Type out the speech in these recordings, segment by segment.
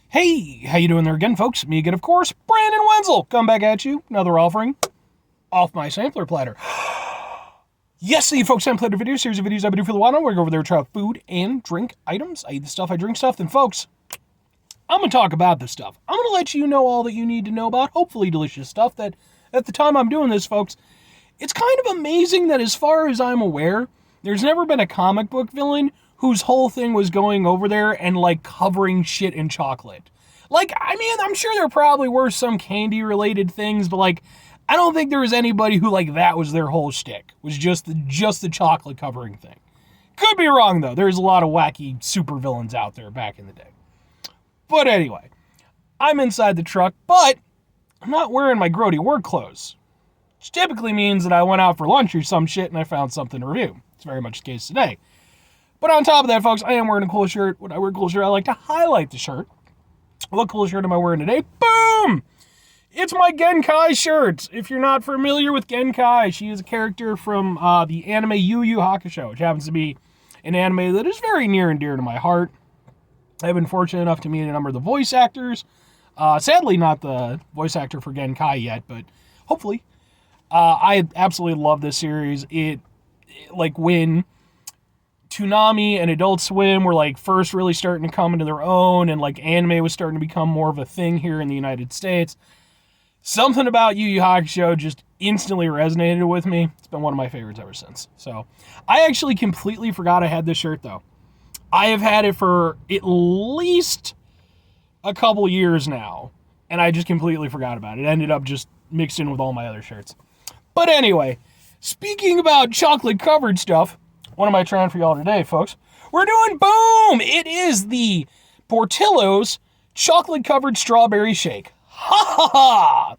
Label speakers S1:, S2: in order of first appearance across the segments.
S1: Hey, how you doing there again, folks? Me again, of course, Brandon Wenzel. Come back at you, another offering off my sampler platter. Yes, the folks, sampler video series of videos I've been doing for the while now. We're going over there to try out food and drink items. I eat the stuff, I drink stuff. Then, folks, I'm going to talk about this stuff. I'm going to let you know all that you need to know about, hopefully delicious stuff that at the time I'm doing this, folks, it's kind of amazing that as far as I'm aware, there's never been a comic book villain whose whole thing was going over there and, like, covering shit in chocolate. Like, I mean, I'm sure there probably were some candy-related things, but, like, I don't think there was anybody who, like, that was their whole shtick, was just the chocolate covering thing. Could be wrong, though. There's a lot of wacky supervillains out there back in the day. But anyway, I'm inside the truck, but I'm not wearing my grody work clothes, which typically means that I went out for lunch or some shit and I found something to review. It's very much the case today. But on top of that, folks, I am wearing a cool shirt. When I wear a cool shirt, I like to highlight the shirt. What cool shirt am I wearing today? Boom! It's my Genkai shirt. If you're not familiar with Genkai, she is a character from the anime Yu Yu Hakusho, which happens to be an anime that is very near and dear to my heart. I've been fortunate enough to meet a number of the voice actors. Sadly, not the voice actor for Genkai yet, but hopefully. I absolutely love this series. It like, when Toonami and Adult Swim were, like, first really starting to come into their own, and, like, anime was starting to become more of a thing here in the United States, something about Yu Yu Hakusho just instantly resonated with me. It's been one of my favorites ever since. So, I actually completely forgot I had this shirt, though. I have had it for at least a couple years now, and I just completely forgot about it. It ended up just mixed in with all my other shirts. But anyway, speaking about chocolate-covered stuff, what am I trying for y'all today, folks? We're doing, boom! It is the Portillo's chocolate-covered strawberry shake. Ha ha ha!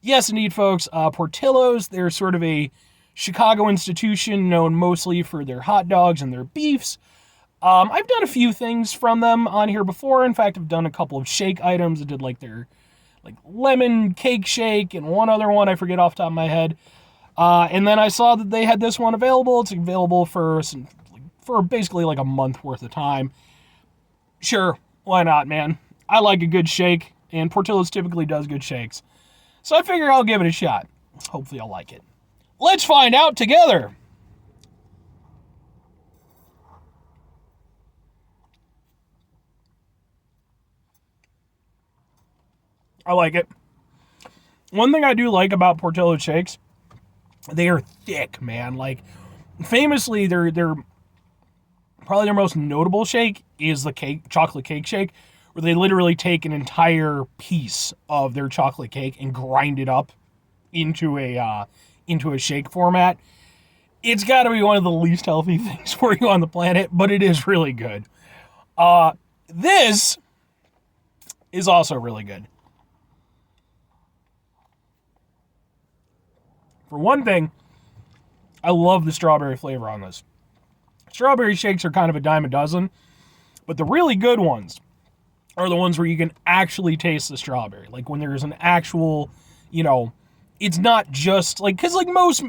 S1: Yes, indeed, folks. Portillo's, they're sort of a Chicago institution known mostly for their hot dogs and their beefs. I've done a few things from them on here before. In fact, I've done a couple of shake items. I did, like, their lemon cake shake and one other one I forget off the top of my head. And then I saw that they had this one available. It's available for basically like a month worth of time. Sure, why not, man? I like a good shake, and Portillo's typically does good shakes. So I figure I'll give it a shot. Hopefully I'll like it. Let's find out together. I like it. One thing I do like about Portillo shakes, they are thick, man. Like, famously, they're probably their most notable shake is the chocolate cake shake, where they literally take an entire piece of their chocolate cake and grind it up into a shake format. It's got to be one of the least healthy things for you on the planet, but it is really good. This is also really good. For one thing, I love the strawberry flavor on this. Strawberry shakes are kind of a dime a dozen, but the really good ones are the ones where you can actually taste the strawberry. Like, when there's an actual, it's not just, like, because, like, most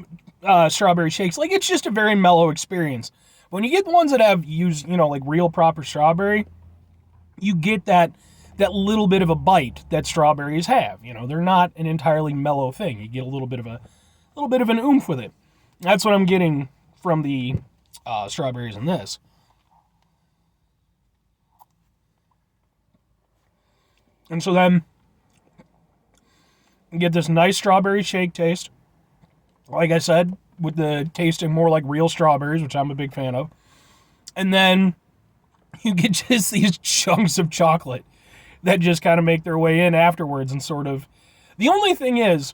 S1: strawberry shakes, like, it's just a very mellow experience. When you get the ones that have used, like, real proper strawberry, you get that little bit of a bite that strawberries have. They're not an entirely mellow thing. You get a little bit of an oomph with it. That's what I'm getting from the strawberries in this. And so then you get this nice strawberry shake taste. Like I said, with the tasting more like real strawberries, which I'm a big fan of. And then you get just these chunks of chocolate that just kind of make their way in afterwards, and sort of... The only thing is,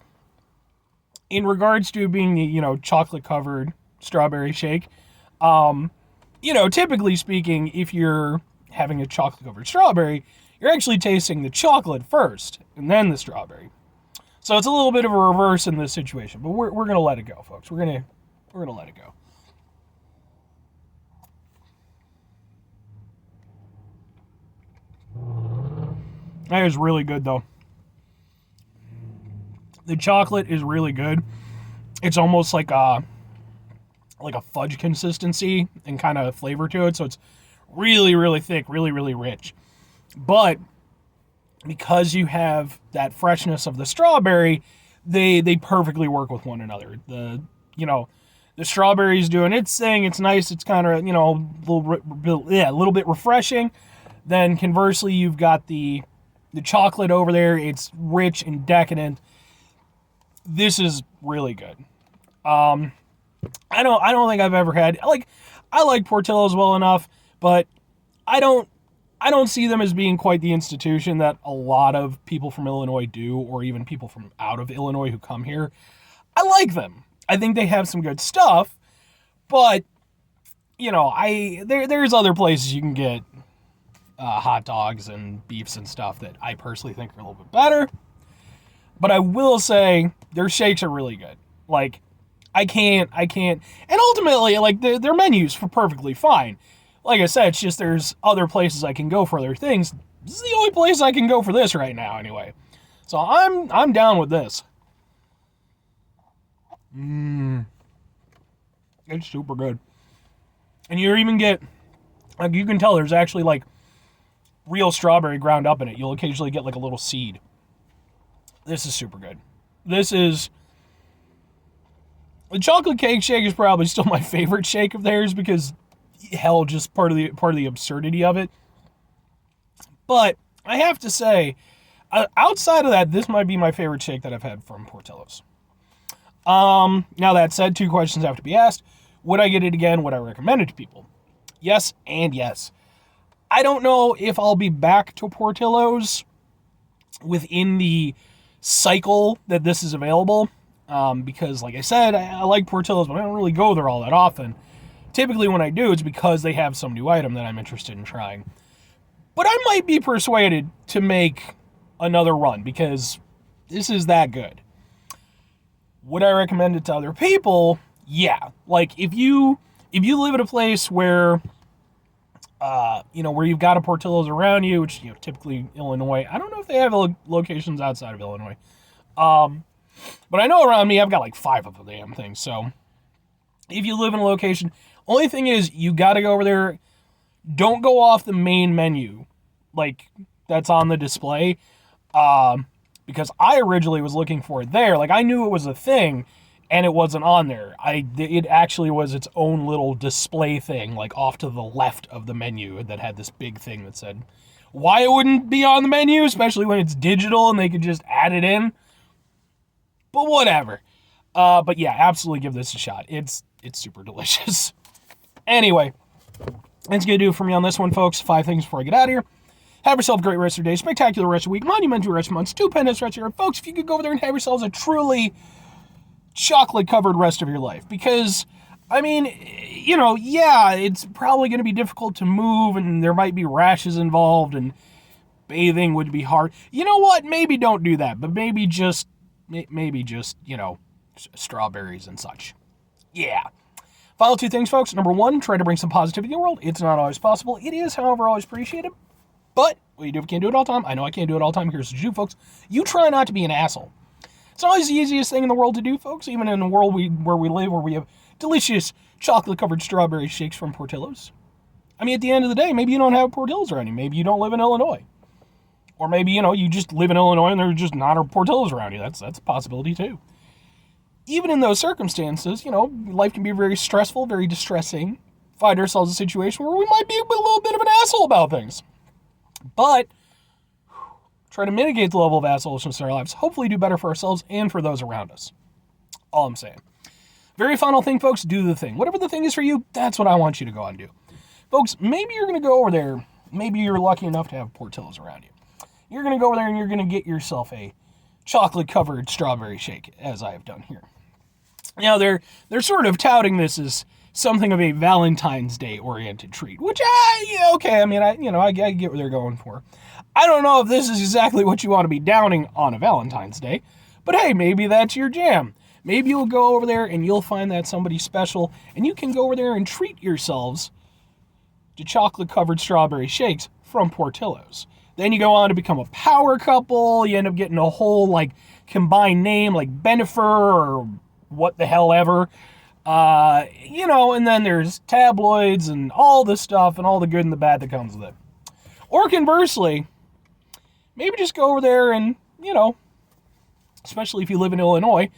S1: in regards to being the, chocolate-covered strawberry shake, typically speaking, if you're having a chocolate-covered strawberry, you're actually tasting the chocolate first, and then the strawberry. So it's a little bit of a reverse in this situation, but we're going to let it go, folks. We're going to let it go. That is really good, though. The chocolate is really good. It's almost like a fudge consistency and kind of flavor to it. So it's really, really thick, really, really rich. But because you have that freshness of the strawberry, they perfectly work with one another. The strawberry's doing its thing. It's nice. It's kind of, a little bit refreshing. Then conversely, you've got the chocolate over there. It's rich and decadent. This is really good. I don't think I've ever had, I like Portillo's well enough, but I don't see them as being quite the institution that a lot of people from Illinois do, or even people from out of Illinois who come here. I like them. I think they have some good stuff, but there's other places you can get hot dogs and beefs and stuff that I personally think are a little bit better. But I will say their shakes are really good. Like, I can't, and ultimately, like, their menus for perfectly fine. Like I said, it's just there's other places I can go for other things. This is the only place I can go for this right now, anyway. So I'm down with this. It's super good. And you even get, like, you can tell there's actually, like, real strawberry ground up in it. You'll occasionally get, like, a little seed. This is super good. The chocolate cake shake is probably still my favorite shake of theirs because, hell, just part of the absurdity of it. But I have to say, outside of that, this might be my favorite shake that I've had from Portillo's. Now that said, 2 questions have to be asked. Would I get it again? Would I recommend it to people? Yes and yes. I don't know if I'll be back to Portillo's within the cycle that this is available. Because, like I said, I like Portillo's, but I don't really go there all that often. Typically when I do, it's because they have some new item that I'm interested in trying. But I might be persuaded to make another run because this is that good. Would I recommend it to other people? Yeah. Like, if you live at a place where, where you've got a Portillo's around you, which, typically Illinois. I don't know if they have locations outside of Illinois. But I know around me I've got like 5 of the damn things. So if you live in a location, only thing is you got to go over there. Don't go off the main menu, like that's on the display. Because I originally was looking for it there. Like, I knew it was a thing, and it wasn't on there. It actually was its own little display thing, like off to the left of the menu, that had this big thing that said why it wouldn't be on the menu, especially when it's digital and they could just add it in. But whatever. But yeah, absolutely give this a shot. It's super delicious. Anyway, that's going to do it for me on this one, folks. 5 things before I get out of here. Have yourself a great rest of your day, spectacular rest of your week, monumental rest of months, stupendous rest of your life. Folks, if you could go over there and have yourselves a truly chocolate-covered rest of your life. Because, I mean, it's probably going to be difficult to move, and there might be rashes involved, and bathing would be hard. You know what? Maybe don't do that, but maybe just, strawberries and such. Yeah. Final 2 things, folks. Number 1, try to bring some positivity in the world. It's not always possible. It is, however, always appreciated. But what you do if you can't do it all the time, I know I can't do it all the time. Here's what you do, folks. You try not to be an asshole. It's not always the easiest thing in the world to do, folks, even in the world where we live, where we have delicious chocolate-covered strawberry shakes from Portillo's. I mean, at the end of the day, maybe you don't have Portillo's around you. Maybe you don't live in Illinois. Or maybe, you just live in Illinois and there's just not a Portillo's around you. That's a possibility, too. Even in those circumstances, life can be very stressful, very distressing. Find ourselves in a situation where we might be a little bit of an asshole about things. But try to mitigate the level of assholishness in our lives. Hopefully do better for ourselves and for those around us. All I'm saying. Very final thing, folks, do the thing. Whatever the thing is for you, that's what I want you to go out and do. Folks, maybe you're going to go over there. Maybe you're lucky enough to have Portillo's around you. You're going to go over there and you're going to get yourself a chocolate-covered strawberry shake, as I have done here. Now, they're sort of touting this as something of a Valentine's Day-oriented treat, which, okay, I mean, I get what they're going for. I don't know if this is exactly what you want to be downing on a Valentine's Day, but hey, maybe that's your jam. Maybe you'll go over there and you'll find that somebody special, and you can go over there and treat yourselves to chocolate-covered strawberry shakes from Portillo's. Then you go on to become a power couple. You end up getting a whole, combined name, like Benifer or what the hell ever. And then there's tabloids and all this stuff and all the good and the bad that comes with it. Or conversely, maybe just go over there and, you know, especially if you live in Illinois,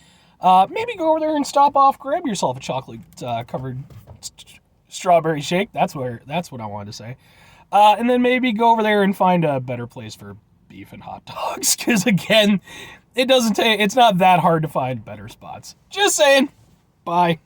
S1: maybe go over there and stop off, grab yourself a chocolate covered strawberry shake. That's what I wanted to say. And then maybe go over there and find a better place for beef and hot dogs. Because again, it's not that hard to find better spots. Just saying. Bye.